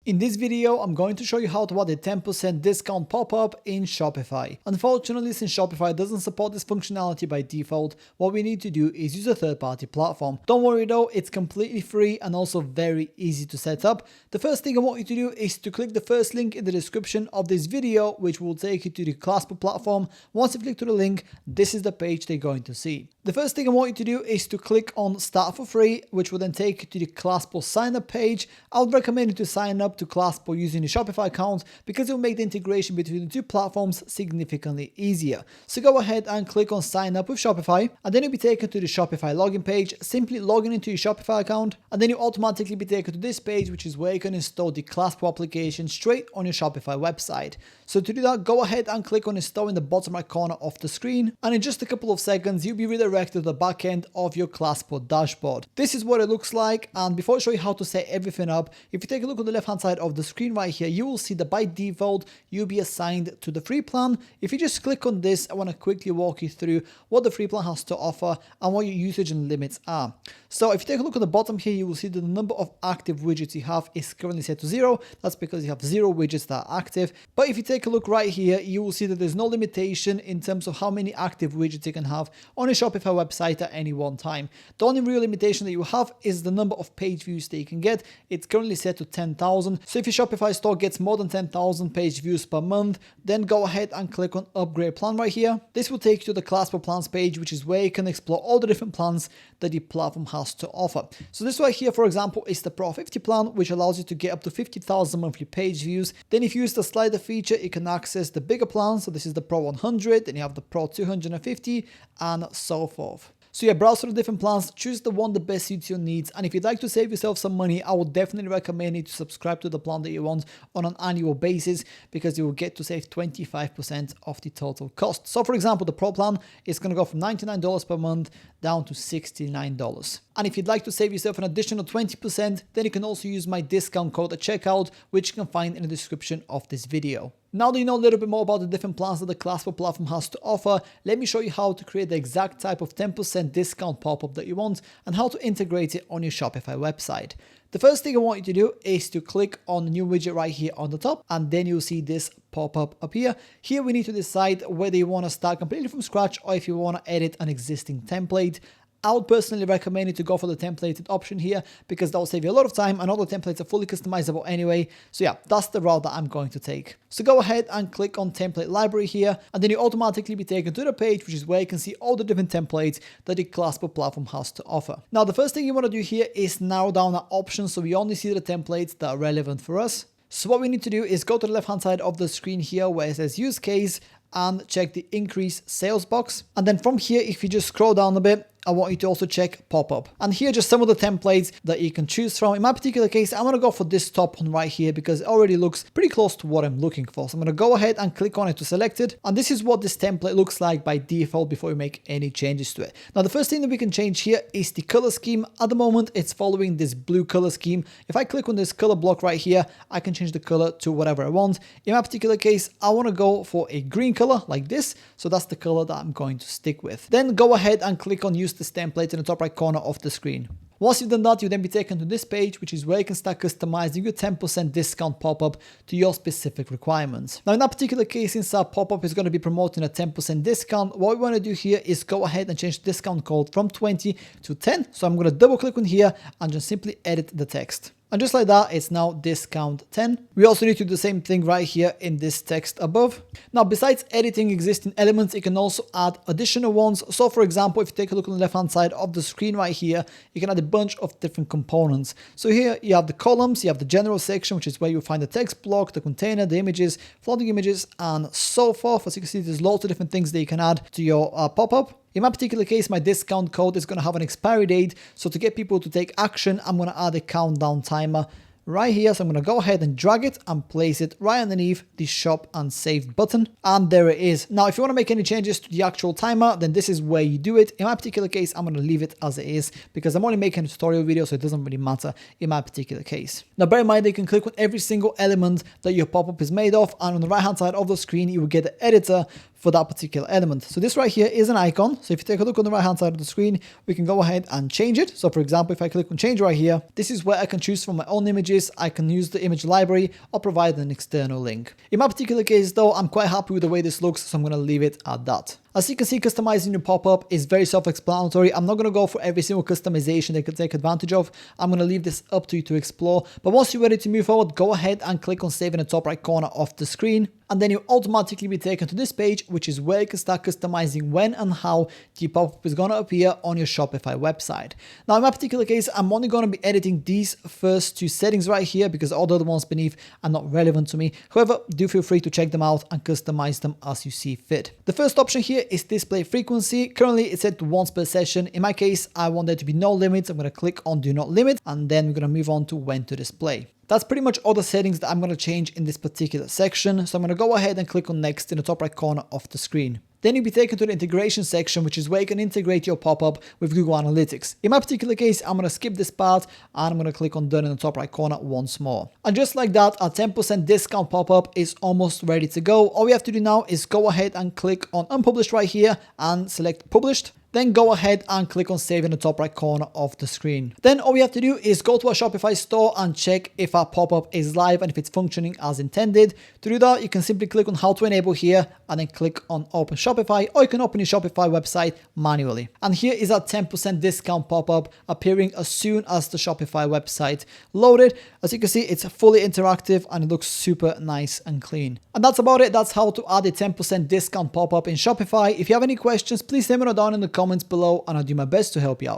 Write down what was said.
In this video, I'm going to show you how to add a 10% discount pop-up in Shopify. Unfortunately, since Shopify doesn't support this functionality by default, what we need to do is use a third-party platform. Don't worry though, it's completely free and also very easy to set up. The first thing I want you to do is to click the first link in the description of this video, which will take you to the Clasper platform. Once you click to the link, this is the page they're going to see. The first thing I want you to do is to click on Start for Free, which will then take you to the Clasper sign up page. I would recommend you to sign up to Clasper using the Shopify account because it will make the integration between the two platforms significantly easier. So go ahead and click on sign up with Shopify, and then you'll be taken to the Shopify login page. Simply log in into your Shopify account, and then you automatically be taken to this page, which is where you can install the Clasper application straight on your Shopify website. So to do that, go ahead and click on install in the bottom right corner of the screen, and in just a couple of seconds, you'll be redirected to the back end of your Clasper dashboard. This is what it looks like, and before I show you how to set everything up, if you take a look on the left hand side of the screen right here, you will see that by default, you'll be assigned to the free plan. If you just click on this, I want to quickly walk you through what the free plan has to offer and what your usage and limits are. So if you take a look at the bottom here, you will see that the number of active widgets you have is currently set to 0. That's because you have 0 widgets that are active. But if you take a look right here, you will see that there's no limitation in terms of how many active widgets you can have on a Shopify website at any one time. The only real limitation that you have is the number of page views that you can get. It's currently set to 10,000. So if your Shopify store gets more than 10,000 page views per month, then go ahead and click on upgrade plan right here. This will take you to the Clasper plans page, which is where you can explore all the different plans that the platform has to offer. So this right here, for example, is the Pro 50 plan, which allows you to get up to 50,000 monthly page views. Then if you use the slider feature, you can access the bigger plan. So this is the Pro 100, then you have the Pro 250 and so forth. So yeah, browse through the different plans, choose the one that best suits your needs, and if you'd like to save yourself some money, I would definitely recommend you to subscribe to the plan that you want on an annual basis, because you will get to save 25% of the total cost. So for example, the Pro plan is going to go from $99 per month down to $69. And if you'd like to save yourself an additional 20%, then you can also use my discount code at checkout, which you can find in the description of this video. Now that you know a little bit more about the different plans that the Clasper platform has to offer, let me show you how to create the exact type of 10% discount pop-up that you want and how to integrate it on your Shopify website. The first thing I want you to do is to click on the new widget right here on the top, and then you'll see this pop-up up here. Here we need to decide whether you want to start completely from scratch or if you want to edit an existing template. I would personally recommend you to go for the templated option here because that will save you a lot of time, and all the templates are fully customizable anyway. So yeah, that's the route that I'm going to take. So go ahead and click on template library here, and then you automatically be taken to the page, which is where you can see all the different templates that the Clasper platform has to offer. Now, the first thing you want to do here is narrow down our options so we only see the templates that are relevant for us. So what we need to do is go to the left hand side of the screen here where it says use case and check the increase sales box. And then from here, if you just scroll down a bit, I want you to also check pop-up. And here are just some of the templates that you can choose from. In my particular case, I'm going to go for this top one right here because it already looks pretty close to what I'm looking for. So I'm going to go ahead and click on it to select it. And this is what this template looks like by default before we make any changes to it. Now, the first thing that we can change here is the color scheme. At the moment, it's following this blue color scheme. If I click on this color block right here, I can change the color to whatever I want. In my particular case, I want to go for a green color like this. So that's the color that I'm going to stick with. Then go ahead and click on use this template in the top right corner of the screen. Once you've done that, you'll then be taken to this page, which is where you can start customizing your 10% discount pop-up to your specific requirements. Now, in that particular case, since our pop-up is going to be promoting a 10% discount, what we want to do here is go ahead and change the discount code from 20 to 10. So I'm going to double click on here and just simply edit the text. And just like that, it's now discount 10. We also need to do the same thing right here in this text above. Now, besides editing existing elements, you can also add additional ones. So for example, if you take a look on the left-hand side of the screen right here, you can add a bunch of different components. So here you have the columns, you have the general section, which is where you'll find the text block, the container, the images, floating images, and so forth. As you can see, there's lots of different things that you can add to your pop-up. In my particular case, my discount code is going to have an expiry date. So to get people to take action, I'm going to add a countdown timer right here. So I'm going to go ahead and drag it and place it right underneath the shop and save button. And there it is. Now, if you want to make any changes to the actual timer, then this is where you do it. In my particular case, I'm going to leave it as it is because I'm only making a tutorial video, so it doesn't really matter in my particular case. Now, bear in mind that you can click on every single element that your pop-up is made of. And on the right-hand side of the screen, you will get the editor for that particular element. So this right here is an icon. So if you take a look on the right hand side of the screen, we can go ahead and change it. So for example, if I click on change right here, this is where I can choose from my own images. I can use the image library or provide an external link. In my particular case though, I'm quite happy with the way this looks, so I'm going to leave it at that. As you can see, customizing your pop-up is very self-explanatory. I'm not going to go for every single customization they can take advantage of. I'm going to leave this up to you to explore. But once you're ready to move forward, go ahead and click on save in the top right corner of the screen. And then you'll automatically be taken to this page, which is where you can start customizing when and how the pop-up is going to appear on your Shopify website. Now, in my particular case, I'm only going to be editing these first two settings right here because all the other ones beneath are not relevant to me. However, do feel free to check them out and customize them as you see fit. The first option here is display frequency. Currently, it's set to once per session. In my case, I want there to be no limits. I'm going to click on do not limit, and then we're going to move on to when to display. That's pretty much all the settings that I'm going to change in this particular section. So I'm going to go ahead and click on next in the top right corner of the screen. Then you'll be taken to the integration section, which is where you can integrate your pop-up with Google Analytics. In my particular case, I'm going to skip this part and I'm going to click on done in the top right corner once more. And just like that, our 10% discount pop-up is almost ready to go. All we have to do now is go ahead and click on unpublished right here and select published. Then go ahead and click on save in the top right corner of the screen. Then all we have to do is go to our Shopify store and check if our pop-up is live and if it's functioning as intended. To do that, you can simply click on how to enable here and then click on open Shopify, or you can open your Shopify website manually. And here is our 10% discount pop-up appearing as soon as the Shopify website loaded. As you can see, it's fully interactive and it looks super nice and clean. And that's about it. That's how to add a 10% discount pop-up in Shopify. If you have any questions, please let me know down in the comments below and I'll do my best to help you out.